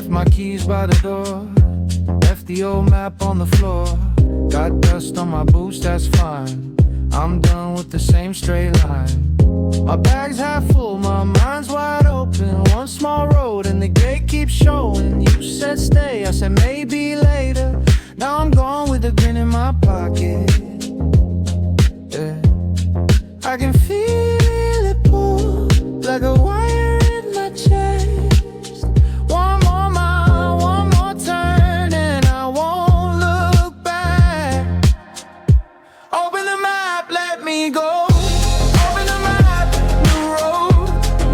Left my keys by the door, left the old map on the floor. Got dust on my boots, that's fine. I'm done with the same straight line. My bag's half full, my mind's wide open. One small road and the gate keeps showing. You said stay, I said maybe later. Now I'm gone with a grin in my pocket. Yeah. I can feel it pull like a wire in my chest. One more mile, one more turn, and I won't look back. Open the map, let me go. Open the map, new road,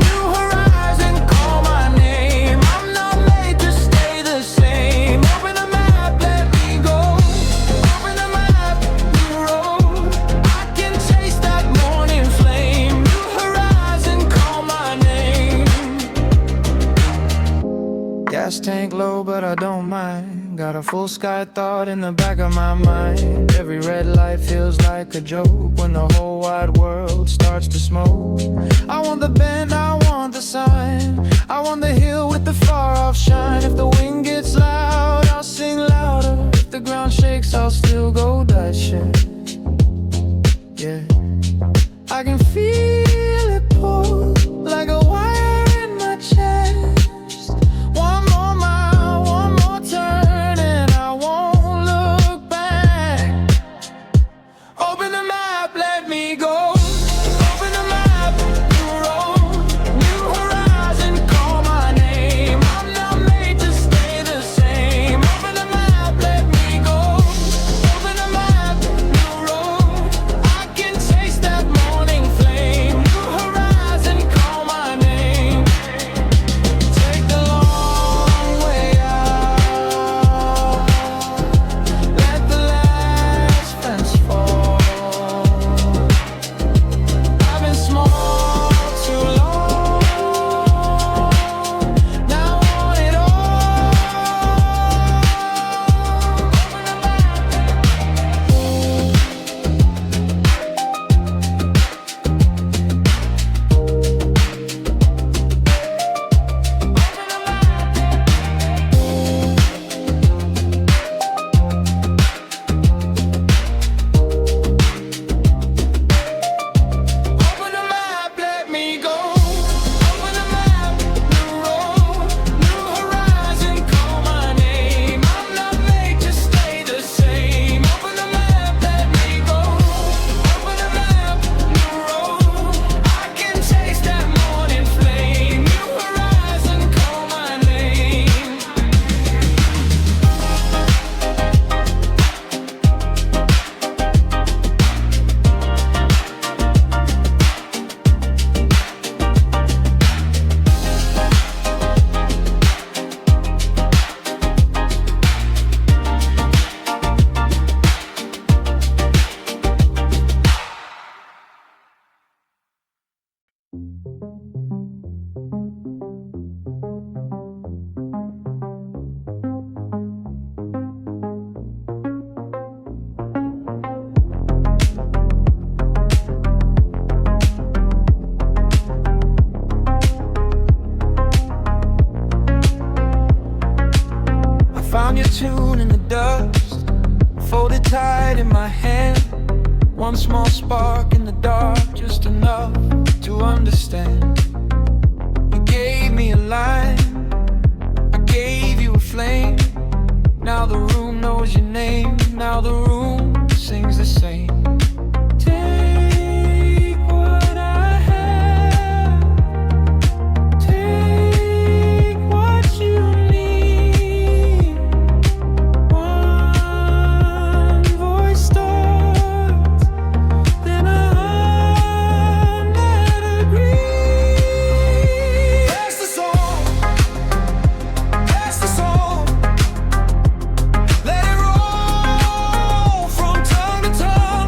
new horizon, call my name. I'm not made to stay the same. Open the map, let me go. Open the map, new road, I can taste that morning flame. New horizon, call my name. Gas tank low, but I don't mind. Got a full sky thought in the back of my mind. Every red light feels like a joke when the whole wide world starts to smoke. I want the bend, I want the sign. I want the hill with the far off shine. If the wind gets loud, I'll sing louder. If the ground shakes, I'll still go that shit. Yeah, I can feel it pull like a wire in my chest. One more mile, one more turn, and I won't look back. Open the map, let me go. Open the map, new road, new horizon, call my name. I'm not made to stay the same. Open the map, let me go. Open the map, new road, I can taste that morning flame. New horizon, call my name. Take the long way out. Let the last fence fall. I've been small too long. Now I want it all. Open the map, let me go. Open the map, new road, new horizon, call my name. I'm not made to stay the same. Open the map, let me go. Open the map, new road, I can taste that morning flame. New horizon, call my name. I found your tune in the dust, folded tight in my hand. One small spark in the dark, just enough to understand. You gave me a line, I gave you a flame. Now the room knows your name, now the room sings the same. Take what I have, take what you need. One voice starts, then a hundred agree. That's the song, that's the song. Let it roll from tongue to tongue.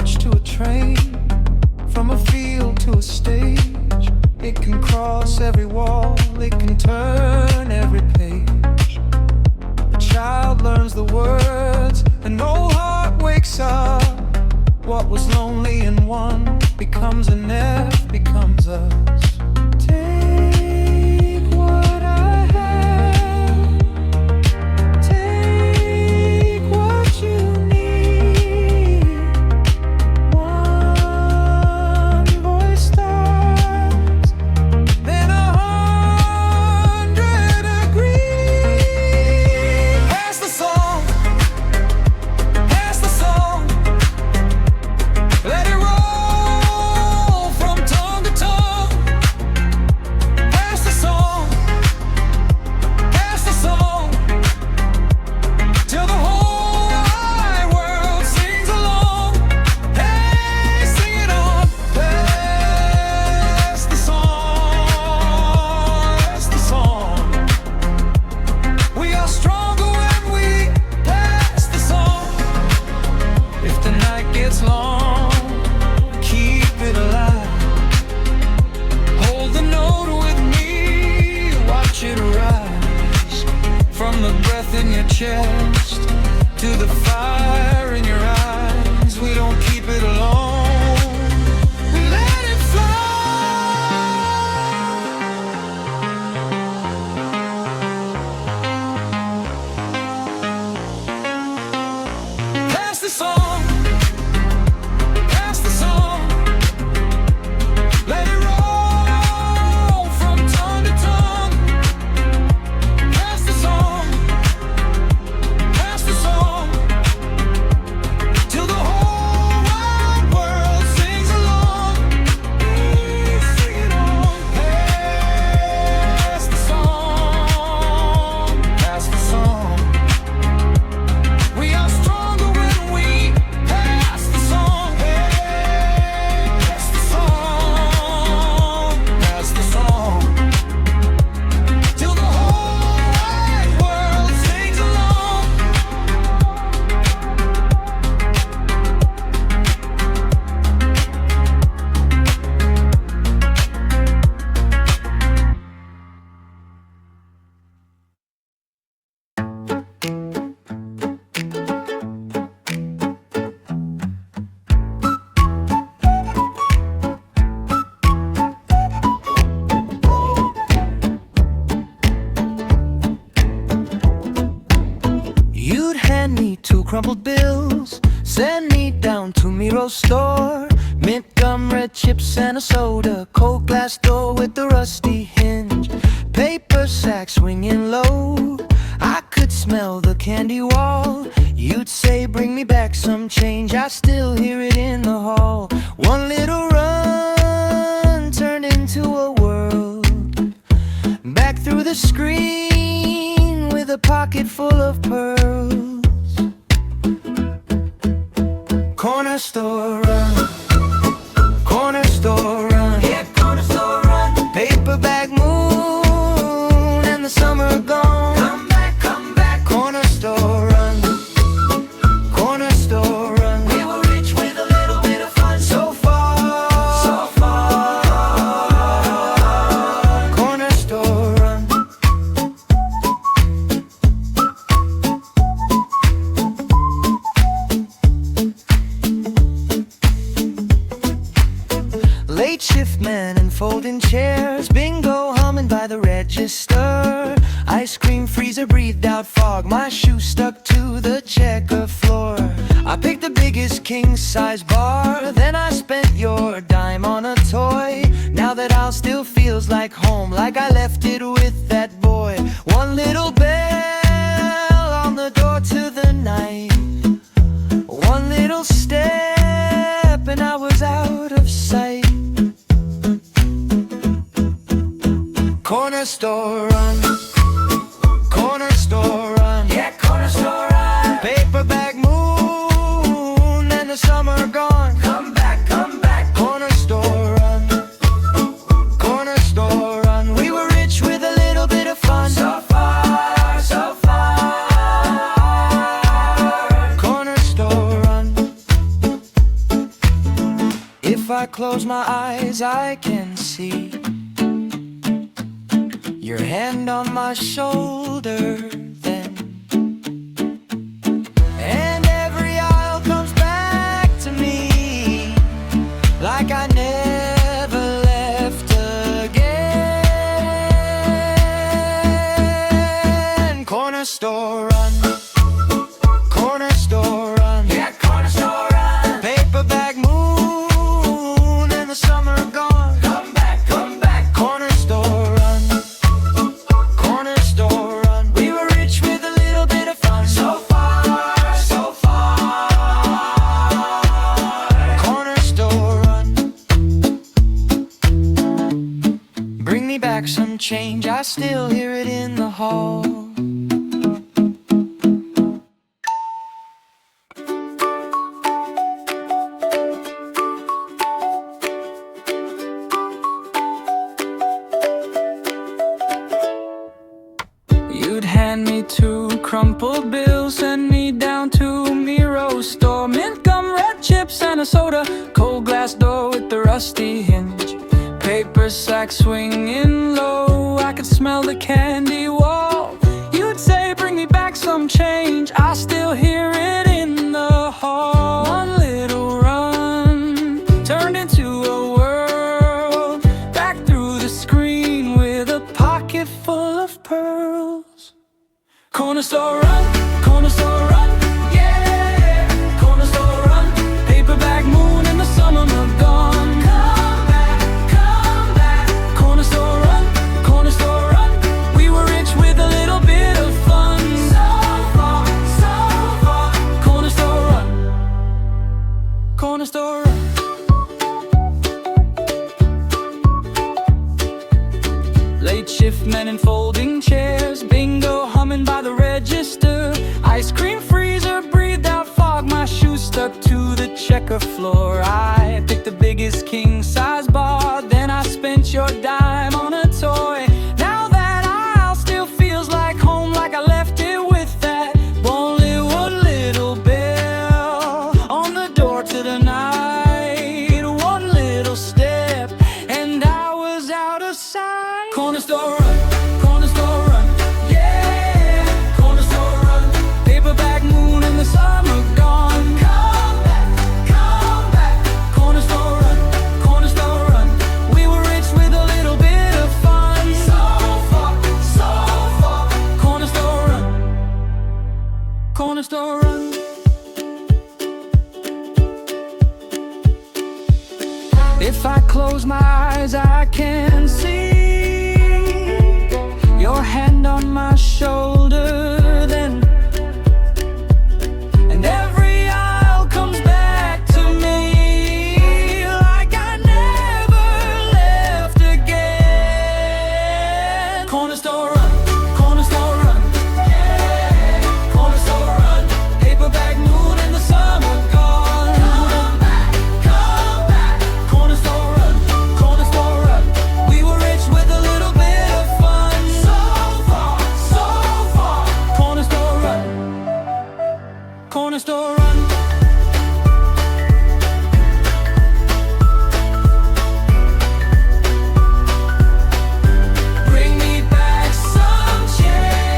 porch to a train, from a field to a stage. It can cross every wall, it can turn every page. A child learns the words, an old heart wakes up. What was lonely in one becomes a F, becomes us. Take what I have, take what you need. One voice starts, then 100 agree. Pass the song, pass the song. Let it roll from tongue to tongue. Pass the song, till the whole wide world sings along. Hey, sing it on. Pass the song. We are stronger when we pass the song. If the night gets long, keep it alive. Hold the note with me, watch it rise. From the breath in your chest to the fire in your eyes. We don't keep it alone, we let it fly. Pass the song, pass the song. Let it roll from tongue to tongue. Pass the song, till the whole wide world sings along. Sing it on. Pass the song. We are stronger when we pass the song. Pass the song, till the whole wide world sings along. You'd hand me 2 crumpled bills, send me down to Miro's store. Mint gum, red chips, and a soda. Cold glass door with the rusty hinge. Paper sack swinging low. I could smell the candy wall. You'd say, bring me back some change. I still hear it in the hall. One little run turned into a world. Back through the screen with a pocket full of pearls. Corner store run, corner store run. Yeah, corner store run. Paper bag moon and the summer gone. Come back, come back. Corner store run, corner store run. We were rich with a little bit of fun. So far, so far. Corner store run. Late shift men and folding chairs. Bingo humming by the register. Ice cream freezer breathed out fog. My shoe stuck to the checker floor. I picked the biggest king size bar. Then I spent your dime on a toy. Now that house still feels like home, like I left it with that boy. One little bell on the door to the night. One little step and I was out of sight. Corner store run, corner store run. Yeah, corner store run. Paper bag moon and the summer gone. Come back, come back. Corner store run, corner store run. We were rich with a little bit of fun. So far, so far. Corner store run. I close my eyes, I can see your hand on my shoulder then. And every aisle comes back to me, like I never left again. Corner store run, corner store run, yeah, corner store run. Paper bag moon and the summer gone. Come back, come back. Corner store run, corner store run. We were rich with a little bit of fun. So far, so far. Corner store run. Bring me back some change, I still hear it in the hall. You'd hand me two crumpled bills, send me down to Miro's store. Mint gum, red chips, and a soda. Cold glass door with the rusty hinge. Paper sack swinging low, I could smell the candy wall. You'd say, bring me back some change, I still hear it in the hall. One little run turned into a world, back through the screen with a pocket full of pearls. Corner store run, corner store run, yeah. Corner store run, paper bag moon and the summer mug gone. Come back, come back. Corner store run, corner store run. We were rich with a little bit of fun. So far, so far. Corner store run, corner store run. Late shift men in folding chairs, bingo humming by the register. Ice cream freezer breathed out fog, my shoes stuck to the checker floor. I picked the biggest king size bar, then I spent your dime on a toy. Now that aisle still feels like home, like I left it with that one little bell on the door to the night. One little step and I was out of sight. Corner store run, corner store run, yeah. Corner store run, paper bag moon and the summer gone. Come back, come back. Corner store run, corner store run. We were rich with a little bit of fun. So far, so far. Corner store run, corner store run. If I close my eyes, I can see your hand on my shoulder then. And every aisle comes back to me, like I never left again. Corner store run, corner store run, yeah. Corner store run, paper bag moon and the summer gone. Come back, come back. Corner store run, corner store run. We were rich with a little bit of fun. So far, so far. Corner store run, corner store run. Bring me back some change,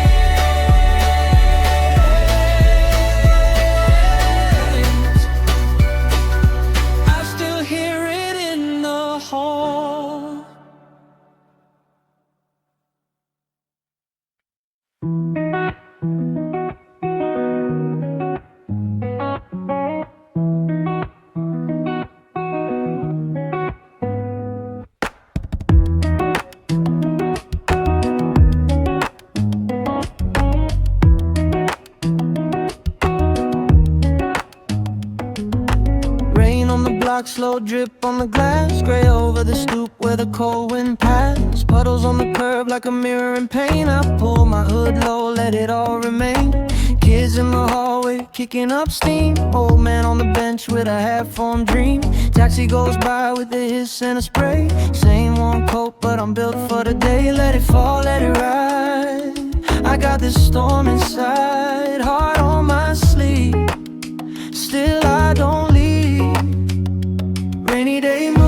I still hear it in the hall. Rain on the block, slow drip on the glass. Gray over the stoop where the cold wind passed. Puddles on the curb like a mirror in pain. I pull my hood low, let it all remain. Kids in the hallway kicking up steam. Old man on the bench with a half-formed dream. Taxi goes by with a hiss and a spray. Same warm coat but I'm built for the day. Let it fall, let it ride. I got this storm inside, heart on my sleeve. Still I don't leave. Rainy day moon.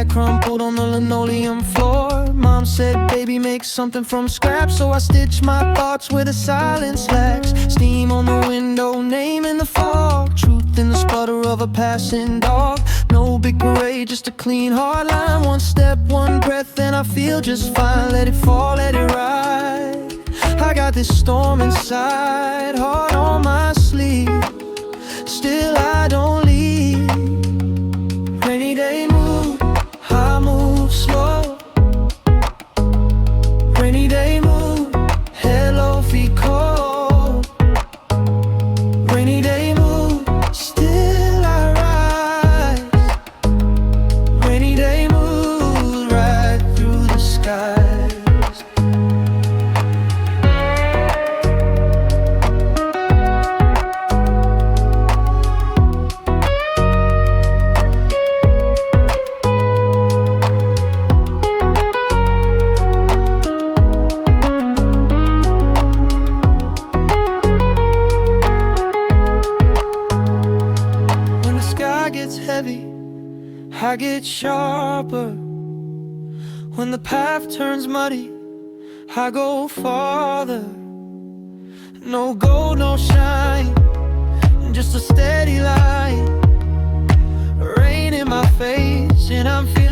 get crumpled on the linoleum floor. Mom said, baby, make something from scratch. So I stitched my thoughts where the silence lacks. Steam on the window, name in the fog. Truth in the sputter of a passing dog. No big parade, just a clean hard line. One step, one breath, and I feel just fine. Let it fall, let it ride. I got this storm inside, heart on my sleeve. Still I don't leave. Rainy day mood, I move slow. Rainy day mood, hello feet cold. Rainy day mood, still I rise. Rainy day mood, right through the skies. I get sharper. When the path turns muddy, I go farther. No gold, no shine, just a steady line. Rain in my face and I'm feeling